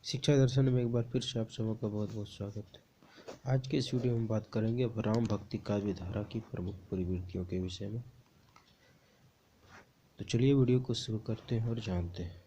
शिक्षा दर्शन में एक बार फिर से आप सबों का बहुत बहुत स्वागत है। आज के इस वीडियो में बात करेंगे अब राम भक्ति काव्य धारा की प्रमुख प्रवृत्तियों के विषय में। तो चलिए वीडियो को शुरू करते हैं और जानते हैं।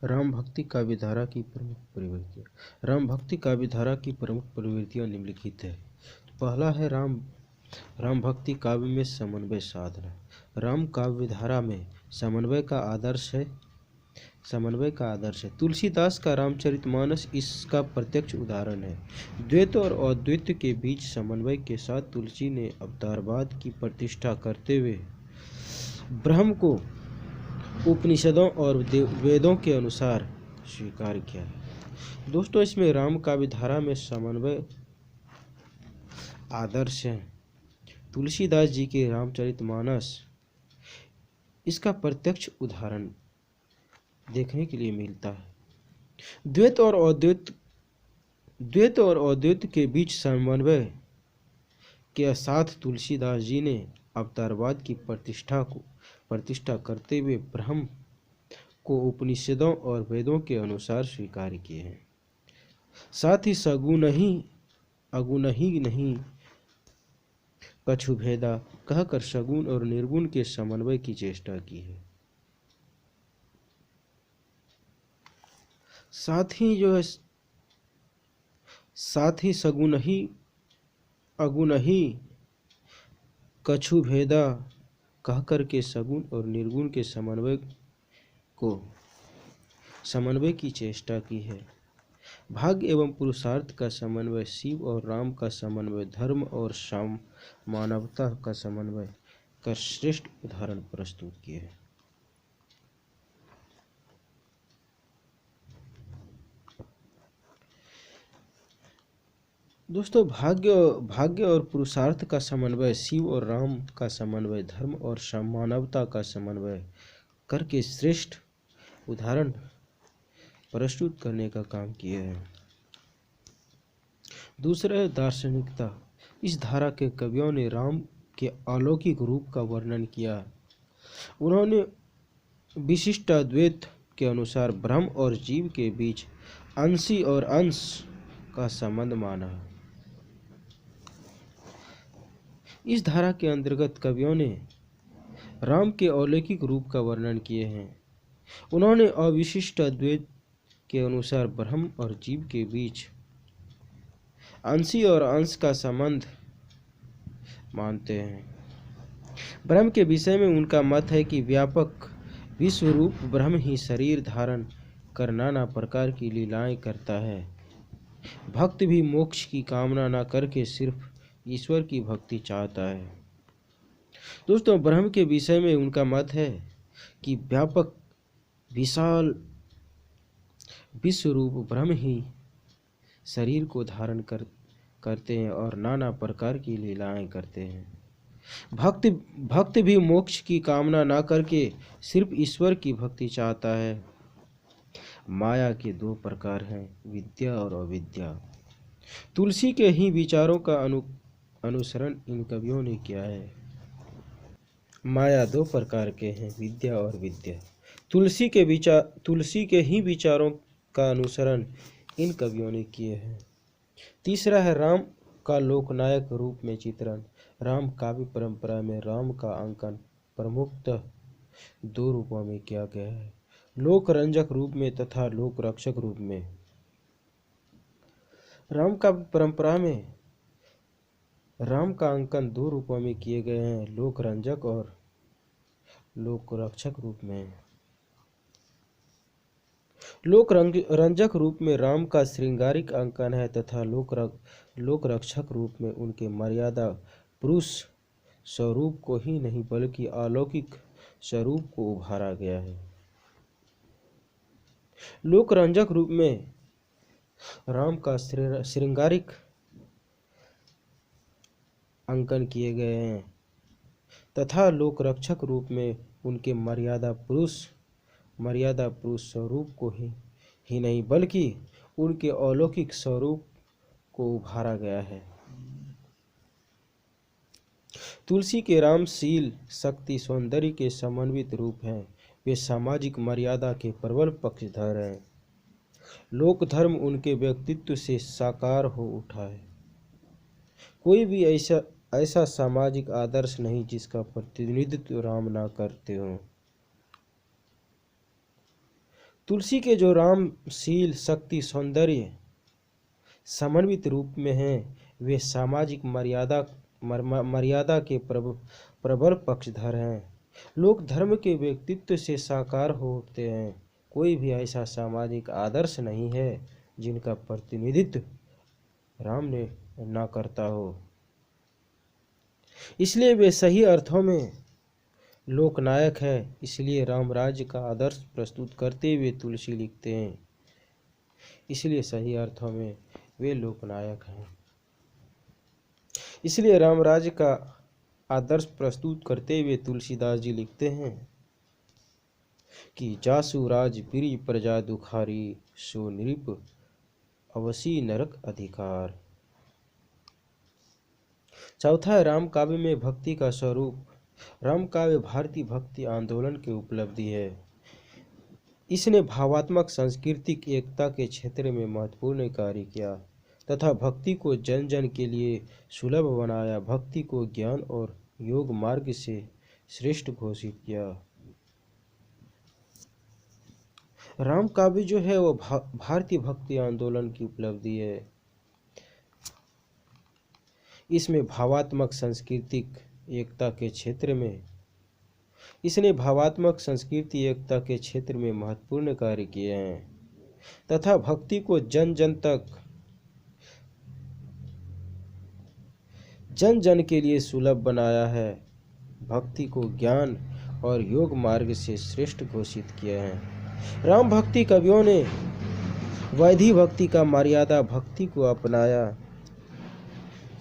राम भक्ति काव्य धारा की प्रमुख प्रवृत्तियाँ। राम भक्ति काव्य धारा की प्रमुख प्रवृत्तियाँ निम्नलिखित है। तो पहला है राम भक्ति काव्य में समन्वय साधना। राम काव्य धारा में समन्वय का आदर्श है। तुलसीदास का रामचरितमानस इसका प्रत्यक्ष उदाहरण है। द्वैत और अद्वैत के बीच समन्वय के साथ तुलसी ने अवतारवाद की प्रतिष्ठा करते हुए ब्रह्म को उपनिषदों और वेदों के अनुसार स्वीकार किया है। दोस्तों, इसमें राम काव्य धारा में समन्वय आदर्श है। तुलसीदास जी के रामचरितमानस इसका प्रत्यक्ष उदाहरण देखने के लिए मिलता है। द्वैत और अद्वैत के बीच समन्वय के साथ तुलसीदास जी ने अवतारवाद की प्रतिष्ठा करते हुए ब्रह्म को उपनिषदों और वेदों के अनुसार स्वीकार किए हैं। साथ ही सगुण ही अगुण ही नहीं कछु भेदा कहकर सगुण और निर्गुण के समन्वय की चेष्टा की है। साथ ही सगुण ही अगुण ही कछु भेदा कहकर के सगुण और निर्गुण के समन्वय की चेष्टा की है। भाग्य एवं पुरुषार्थ का समन्वय, शिव और राम का समन्वय, धर्म और मानवता का समन्वय का श्रेष्ठ उदाहरण प्रस्तुत किए हैं। दोस्तों, भाग्य और पुरुषार्थ का समन्वय, शिव और राम का समन्वय, धर्म और मानवता का समन्वय करके श्रेष्ठ उदाहरण प्रस्तुत करने का काम किए हैं। दूसरा है दार्शनिकता। इस धारा के कवियों ने राम के अलौकिक रूप का वर्णन किया। उन्होंने विशिष्ट अद्वैत के अनुसार ब्रह्म और जीव के बीच अंशी और अंश का संबंध माना। इस धारा के अंतर्गत कवियों ने राम के अलौकिक रूप का वर्णन किए हैं। उन्होंने अविशिष्ट अद्वैत के अनुसार ब्रह्म और जीव के बीच अंशी और अंश का संबंध मानते हैं। ब्रह्म के विषय में उनका मत है कि व्यापक विश्वरूप ब्रह्म ही शरीर धारण कर नाना प्रकार की लीलाएं करता है। भक्त भी मोक्ष की कामना न करके सिर्फ ईश्वर की भक्ति चाहता है। दोस्तों, ब्रह्म के विषय में उनका मत है कि व्यापक विशाल विश्वरूप ब्रह्म ही शरीर को धारण करते हैं और नाना प्रकार की लीलाएं करते हैं। भक्त भी मोक्ष की कामना ना करके सिर्फ ईश्वर की भक्ति चाहता है। माया के दो प्रकार हैं, विद्या और अविद्या। तुलसी के ही विचारों का अनुसरण इन कवियों ने किया है। माया दो प्रकार के हैं, विद्या और विद्या। तुलसी के ही विचारों का अनुसरण इन कवियों ने किए हैं। तीसरा है राम का लोकनायक रूप में चित्रण। राम काव्य परंपरा में राम का अंकन प्रमुखतः दो रूपों में किया गया है, लोक रंजक रूप में तथा लोक रक्षक रूप में। राम काव्य परंपरा में राम का अंकन दो रूपों में किए गए हैं, लोक रंजक और लोक रक्षक रूप में। लोक रंजक रूप में राम का श्रृंगारिक अंकन है तथा लोक रक्षक रूप में उनके मर्यादा पुरुष स्वरूप को ही नहीं बल्कि अलौकिक स्वरूप को उभारा गया है। लोक रंजक रूप में राम का श्रृंगारिक अंकन किए गए हैं तथा लोक रक्षक रूप में उनके मर्यादा पुरुष स्वरूप को ही नहीं बल्कि उनके अलौकिक स्वरूप को उभारा गया है। तुलसी के रामशील शक्ति सौंदर्य के समन्वित रूप हैं। वे सामाजिक मर्यादा के प्रबल पक्षधर हैं। लोक धर्म उनके व्यक्तित्व से साकार हो उठा है। कोई भी ऐसा सामाजिक आदर्श नहीं जिसका प्रतिनिधित्व राम ना करते हो। तुलसी के जो रामशील शक्ति सौंदर्य समन्वित रूप में हैं, वे सामाजिक मर्यादा के प्रबल पक्षधर हैं। लोक धर्म के व्यक्तित्व से साकार होते हैं। कोई भी ऐसा सामाजिक आदर्श नहीं है जिनका प्रतिनिधित्व राम ने ना करता हो। इसलिए वे सही अर्थों में लोकनायक है। इसलिए राम राज्य का आदर्श प्रस्तुत करते हुए तुलसी लिखते हैं, इसलिए सही अर्थों में वे लोकनायक हैं। इसलिए राम राज्य का आदर्श प्रस्तुत करते हुए तुलसीदास जी लिखते हैं कि जासु राज प्रिय प्रजा दुखारी, सो नृप अवसी नरक अधिकार। चौथा है राम काव्य में भक्ति का स्वरूप। राम काव्य भारतीय भक्ति आंदोलन की उपलब्धि है। इसने भावात्मक सांस्कृतिक एकता के क्षेत्र में महत्वपूर्ण कार्य किया तथा भक्ति को जन जन के लिए सुलभ बनाया। भक्ति को ज्ञान और योग मार्ग से श्रेष्ठ घोषित किया। राम काव्य जो है वो भारतीय भक्ति आंदोलन की उपलब्धि है। इसमें भावात्मक सांस्कृतिक एकता के क्षेत्र में इसने भावात्मक संस्कृति एकता के क्षेत्र में महत्वपूर्ण कार्य किए हैं तथा भक्ति को जन जन के लिए सुलभ बनाया है। भक्ति को ज्ञान और योग मार्ग से श्रेष्ठ घोषित किया है। राम भक्ति कवियों ने वैधि भक्ति का मर्यादा भक्ति को अपनाया,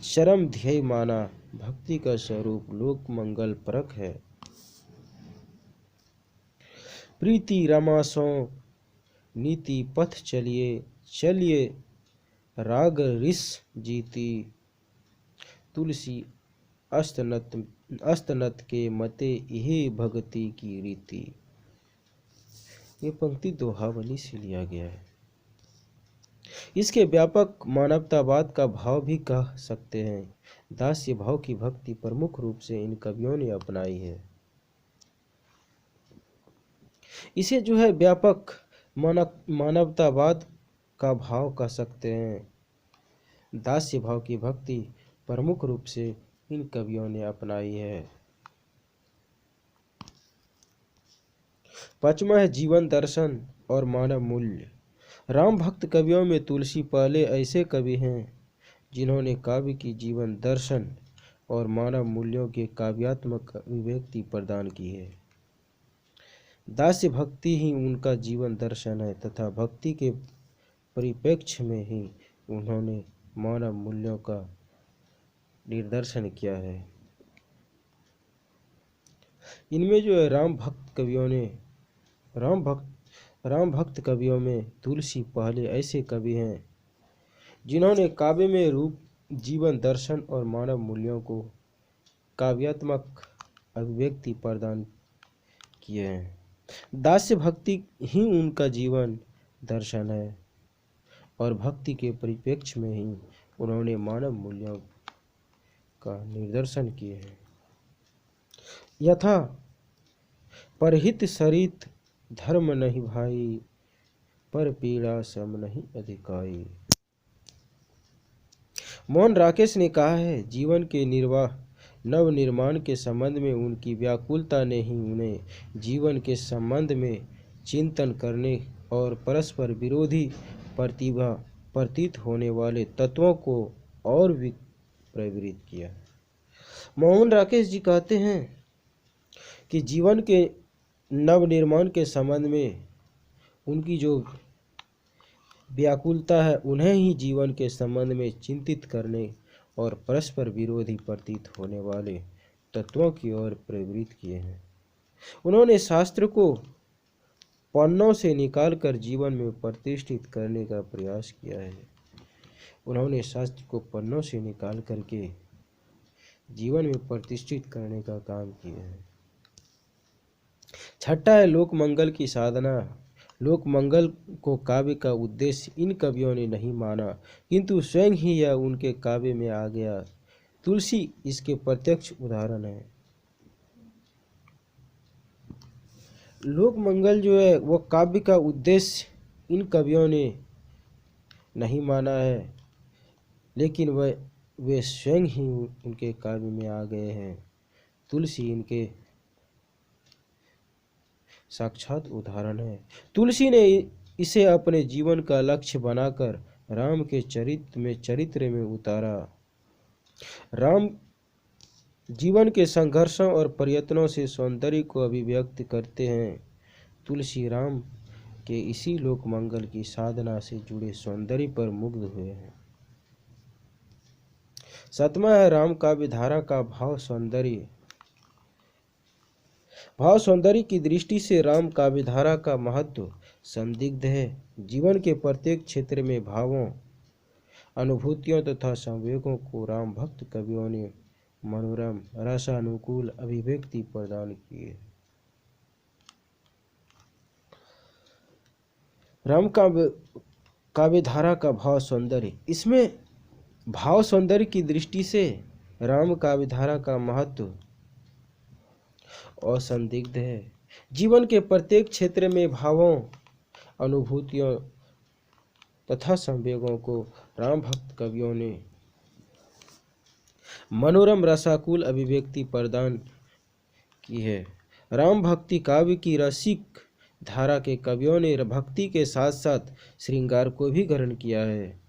चरम ध्येय माना। भक्ति का स्वरूप लोक मंगल परक है। प्रीति रमा सो नीति पथ चलिए राग रिस जीती। तुलसी अस्तनत के मते यही भक्ति की रीति। ये पंक्ति दोहावली से लिया गया है। इसके व्यापक मानवतावाद का भाव भी कह सकते हैं। दास्य भाव की भक्ति प्रमुख रूप से इन कवियों ने अपनाई है। इसे जो है व्यापक मानवतावाद का भाव कह सकते हैं। दास्य भाव की भक्ति प्रमुख रूप से इन कवियों ने अपनाई है। पांचवा है जीवन दर्शन और मानव मूल्य। राम भक्त कवियों में तुलसी पहले ऐसे कवि हैं जिन्होंने काव्य की जीवन दर्शन और मानव मूल्यों के काव्यात्मक अभिव्यक्ति प्रदान की है। दास्य भक्ति ही उनका जीवन दर्शन है तथा भक्ति के परिप्रेक्ष्य में ही उन्होंने मानव मूल्यों का निर्दर्शन किया है। इनमें जो है राम भक्त कवियों में तुलसी पहले ऐसे कवि हैं जिन्होंने काव्य में रूप, जीवन दर्शन और मानव मूल्यों को काव्यात्मक अभिव्यक्ति प्रदान किए हैं। दास्य भक्ति ही उनका जीवन दर्शन है और भक्ति के परिप्रेक्ष्य में ही उन्होंने मानव मूल्यों का निर्दर्शन किए हैं। यथा परहित सरित धर्म नहीं भाई, पर पीड़ा सम नहीं अधिकाई। मोहन राकेश ने कहा है, जीवन के नव निर्माण के संबंध में उनकी व्याकुलता ने ही उन्हें जीवन के संबंध में चिंतन करने और परस्पर विरोधी प्रतीत होने वाले तत्वों को और भी प्रवृत्त किया। मोहन राकेश जी कहते हैं कि जीवन के नव निर्माण के संबंध में उनकी जो व्याकुलता है उन्हें ही जीवन के संबंध में चिंतित करने और परस्पर विरोधी प्रतीत होने वाले तत्वों की ओर प्रवृत्त किए हैं। उन्होंने शास्त्र को पन्नों से निकालकर जीवन में प्रतिष्ठित करने का प्रयास किया है। उन्होंने शास्त्र को पन्नों से निकाल करके जीवन में प्रतिष्ठित करने का काम किए हैं। छठा है लोक मंगल की साधना। लोक मंगल को काव्य का उद्देश्य इन कवियों ने नहीं माना, किंतु स्वयं ही यह उनके काव्य में आ गया। तुलसी इसके प्रत्यक्ष उदाहरण है। लोक मंगल जो है वो काव्य का उद्देश्य इन कवियों ने नहीं माना है, लेकिन वे स्वयं ही उनके काव्य में आ गए हैं। तुलसी इनके साक्षात उदाहरण है। तुलसी ने इसे अपने जीवन का लक्ष्य बनाकर राम के चरित्र में उतारा। राम जीवन के संघर्षों और प्रयत्नों से सौंदर्य को अभिव्यक्त करते हैं। तुलसी राम के इसी लोक मंगल की साधना से जुड़े सौंदर्य पर मुग्ध हुए हैं। सातवां है राम काव्य धारा का भाव सौंदर्य। भाव सौंदर्य की दृष्टि से राम काव्य धारा का महत्व संदिग्ध है। जीवन के प्रत्येक क्षेत्र में भावों, अनुभूतियों तथा संवेगों को राम भक्त कवियों ने मनोरम रसानुकूल अभिव्यक्ति प्रदान की है। राम काव्य धारा का भाव सौंदर्य, इसमें भाव सौंदर्य की दृष्टि से राम काव्य धारा का महत्व असंदिग्ध है। जीवन के प्रत्येक क्षेत्र में भावों, अनुभूतियों तथा संवेगों को राम भक्त कवियों ने मनोरम रसाकुल अभिव्यक्ति प्रदान की है। राम भक्ति काव्य की रसिक धारा के कवियों ने भक्ति के साथ साथ श्रृंगार को भी ग्रहण किया है।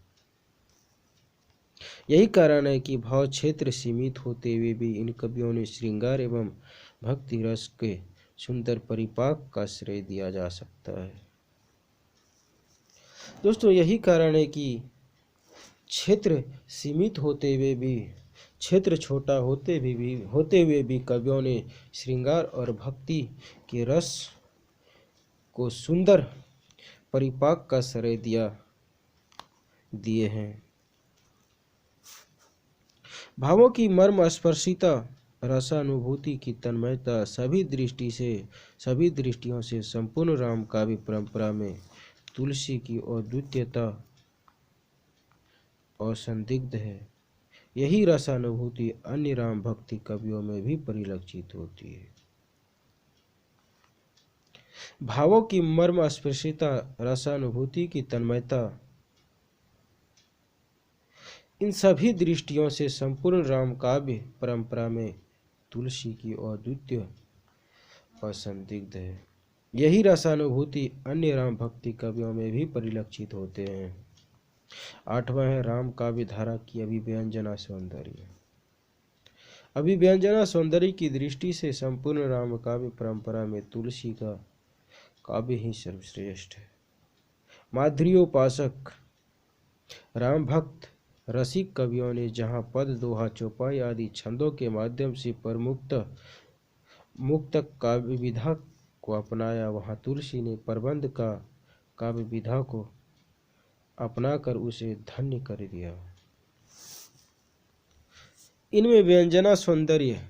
यही कारण है कि भाव क्षेत्र सीमित होते हुए भी इन कवियों ने श्रृंगार एवं भक्ति रस के सुंदर परिपाक का श्रेय दिया जा सकता है। दोस्तों, यही कारण है कि क्षेत्र सीमित होते हुए भी, क्षेत्र छोटा होते हुए भी कवियों ने श्रृंगार और भक्ति के रस को सुंदर परिपाक का श्रेय दिए हैं। भावों की मर्म स्पर्शिता, रसानुभूति की तन्मयता सभी दृष्टियों से संपूर्ण राम काव्य परंपरा में तुलसी की अद्वितीयता असंदिग्ध है। यही रसानुभूति अन्य राम भक्ति कवियों में भी परिलक्षित होती है। भावों की मर्म स्पर्शिता, रसानुभूति की तन्मयता, इन सभी दृष्टियों से संपूर्ण राम काव्य परंपरा में तुलसी की अद्वितीय असंदिग्ध है। यही रसानुभूति अन्य राम भक्ति कवियों में भी परिलक्षित होते हैं। आठवां है राम काव्य धारा की अभिव्यंजना सौंदर्य। अभिव्यंजना सौंदर्य की दृष्टि से संपूर्ण राम काव्य परंपरा में तुलसी का काव्य ही सर्वश्रेष्ठ है। माधुर्योपासक राम भक्त रसिक कवियों ने जहाँ पद, दोहा, चौपाई आदि छंदों के माध्यम से मुक्तक काव्य विधा को अपनाया, वहाँ तुलसी ने प्रबंध का काव्य विधा को अपनाकर उसे धन्य कर दिया। इनमें व्यंजना सौंदर्य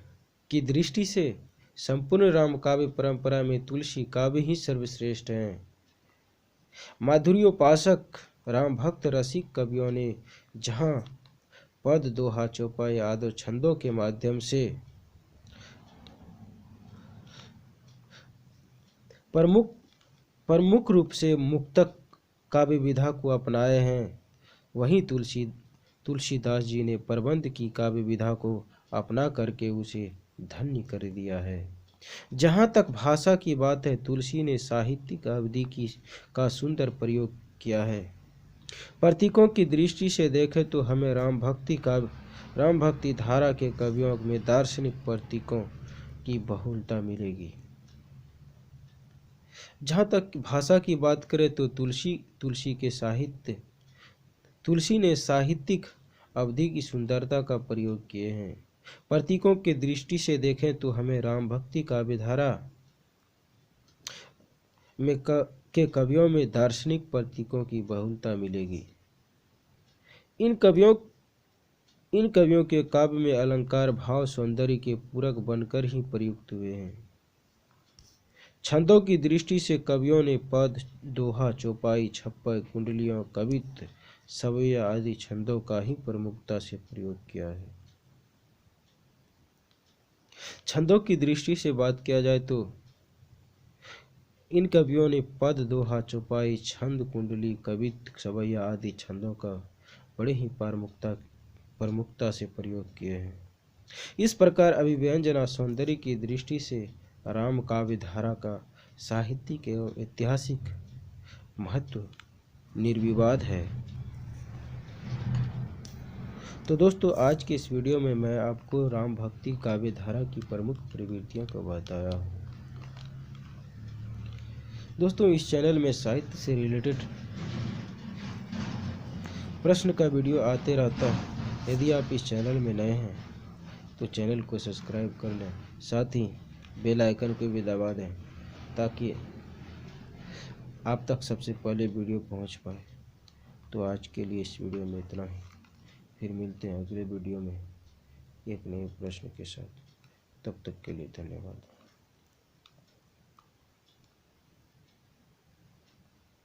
की दृष्टि से संपूर्ण राम काव्य परंपरा में तुलसी काव्य ही सर्वश्रेष्ठ है। माधुर्योपासक राम भक्त रसिक कवियों ने जहाँ पद, दोहा, चौपाई आदि छंदों के माध्यम से प्रमुख रूप से मुक्तक काव्य विधा को अपनाए हैं, वहीं तुलसीदास जी ने प्रबंध की काव्य विधा को अपना करके उसे धन्य कर दिया है। जहाँ तक भाषा की बात है, तुलसी ने साहित्यिक अवधि का सुंदर प्रयोग किया है। प्रतीकों की दृष्टि से देखें तो हमें राम भक्ति धारा के कवियों में दार्शनिक प्रतीकों की बहुलता मिलेगी। जहाँ तक भाषा की बात करें तो तुलसी ने साहित्यिक अवधि की सुंदरता का प्रयोग किए हैं। प्रतीकों की दृष्टि से देखें तो हमें राम भक्ति काव्य धारा के कवियों में दार्शनिक प्रतीकों की बहुलता मिलेगी। इन कवियों इन कवियों के काव्य में अलंकार भाव सौंदर्य के पूरक बनकर ही प्रयुक्त हुए हैं। छंदों की दृष्टि से कवियों ने पद, दोहा, चौपाई, छप्पर, कुंडलियों, कवित्त, सवैया आदि छंदों का ही प्रमुखता से प्रयोग किया है। छंदों की दृष्टि से बात किया जाए तो इन कवियों ने पद, दोहा, चौपाई, छंद, कुंडली, कवित्त, सवैया आदि छंदों का बड़े ही प्रमुखता से प्रयोग किए हैं। इस प्रकार अभिव्यंजन और सौंदर्य की दृष्टि से राम काव्य धारा का साहित्यिक एवं ऐतिहासिक महत्व निर्विवाद है। तो दोस्तों, आज के इस वीडियो में मैं आपको राम भक्ति काव्य धारा की प्रमुख प्रवृत्तियों को बताया हूँ। दोस्तों, इस चैनल में साहित्य से रिलेटेड प्रश्न का वीडियो आते रहता है। यदि आप इस चैनल में नए हैं तो चैनल को सब्सक्राइब कर लें, साथ ही बेल आइकन को भी दबा दें ताकि आप तक सबसे पहले वीडियो पहुंच पाए। तो आज के लिए इस वीडियो में इतना ही। फिर मिलते हैं अगले वीडियो में एक नए प्रश्न के साथ। तब तक के लिए धन्यवाद।